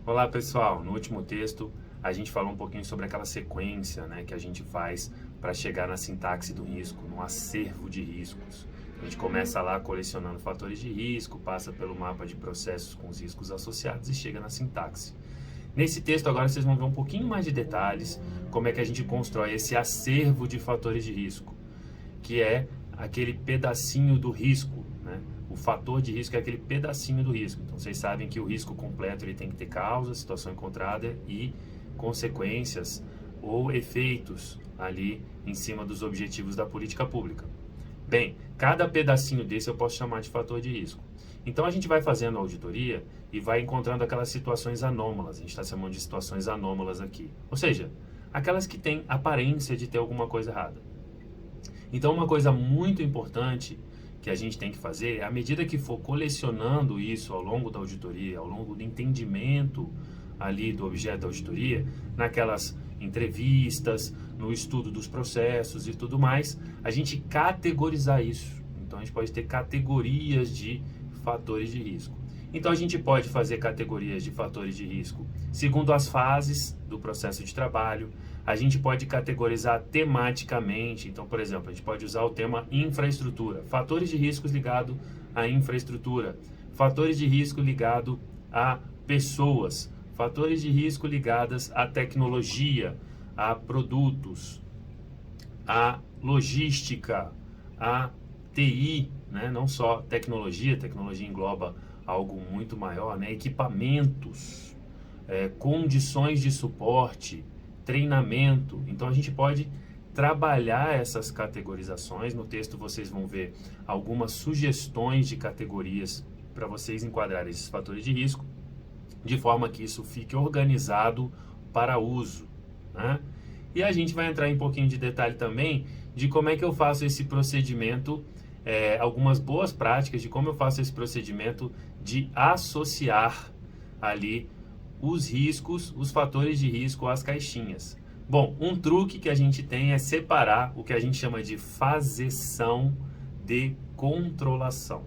Olá pessoal, no último texto a gente falou um pouquinho sobre aquela sequência, né, que a gente faz para chegar na sintaxe do risco, no acervo de riscos. A gente começa lá colecionando fatores de risco, passa pelo mapa de processos com os riscos associados e chega na sintaxe. Nesse texto agora vocês vão ver um pouquinho mais de detalhes, como é que a gente constrói esse acervo de fatores de risco, que é aquele pedacinho do risco, né? O fator de risco é aquele pedacinho do risco. Então, vocês sabem que o risco completo ele tem que ter causa, situação encontrada e consequências ou efeitos ali em cima dos objetivos da política pública. Bem, cada pedacinho desse eu posso chamar de fator de risco. Então, a gente vai fazendo a auditoria e vai encontrando aquelas situações anômalas. A gente está chamando de situações anômalas aqui. Ou seja, aquelas que têm aparência de ter alguma coisa errada. Então, uma coisa muito importante que a gente tem que fazer, à medida que for colecionando isso ao longo da auditoria, ao longo do entendimento ali do objeto da auditoria, naquelas entrevistas, no estudo dos processos e tudo mais, a gente categorizar isso. Então, a gente pode ter categorias de fatores de risco. Então, a gente pode fazer categorias de fatores de risco segundo as fases do processo de trabalho. A gente pode categorizar tematicamente. Então, por exemplo, a gente pode usar o tema infraestrutura. Fatores de riscos ligados à infraestrutura. Fatores de risco ligados a pessoas. Fatores de risco ligados à tecnologia, a produtos, a logística, a TI, né? Não só tecnologia engloba algo muito maior, né? Equipamentos, condições de suporte, treinamento. Então a gente pode trabalhar essas categorizações. No texto vocês vão ver algumas sugestões de categorias para vocês enquadrarem esses fatores de risco, de forma que isso fique organizado para uso, né? E a gente vai entrar em um pouquinho de detalhe também de como é que eu faço esse procedimento, algumas boas práticas de como eu faço esse procedimento de associar ali os riscos, os fatores de risco às caixinhas. Bom, um truque que a gente tem é separar o que a gente chama de faseção de controlação.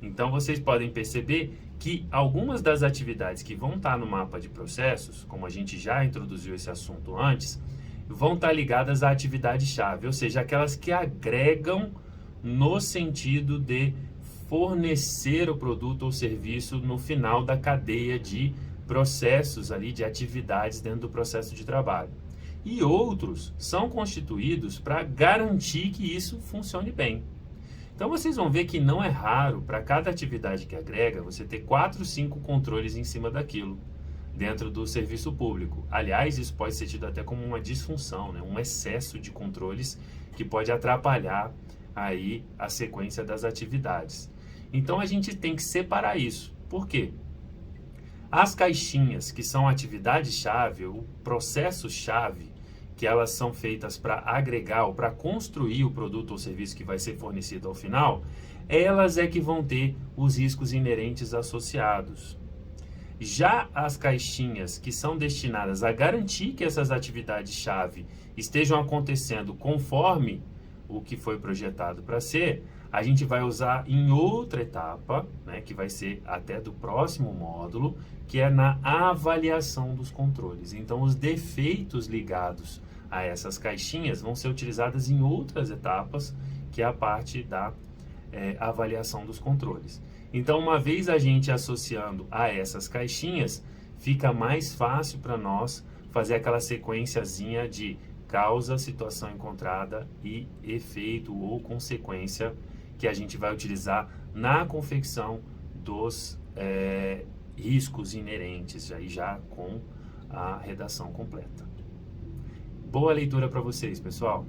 Então, vocês podem perceber que algumas das atividades que vão estar no mapa de processos, como a gente já introduziu esse assunto antes, vão estar ligadas à atividade-chave, ou seja, aquelas que agregam no sentido de fornecer o produto ou serviço no final da cadeia de processos ali, de atividades dentro do processo de trabalho. E outros são constituídos para garantir que isso funcione bem. Então vocês vão ver que não é raro para cada atividade que agrega você ter 4, 5 controles em cima daquilo dentro do serviço público. Aliás, isso pode ser tido até como uma disfunção, né? Um excesso de controles que pode atrapalhar aí a sequência das atividades. Então a gente tem que separar isso. Por quê? As caixinhas, que são atividade-chave, o processo-chave, que elas são feitas para agregar ou para construir o produto ou serviço que vai ser fornecido ao final, elas é que vão ter os riscos inerentes associados. Já as caixinhas que são destinadas a garantir que essas atividades-chave estejam acontecendo conforme o que foi projetado para ser, a gente vai usar em outra etapa, né, que vai ser até do próximo módulo, que é na avaliação dos controles. Então, os defeitos ligados a essas caixinhas vão ser utilizadas em outras etapas, que é a parte da avaliação dos controles. Então, uma vez a gente associando a essas caixinhas, fica mais fácil para nós fazer aquela sequenciazinha de causa, situação encontrada e efeito ou consequência que a gente vai utilizar na confecção dos riscos inerentes, já com a redação completa. Boa leitura para vocês, pessoal!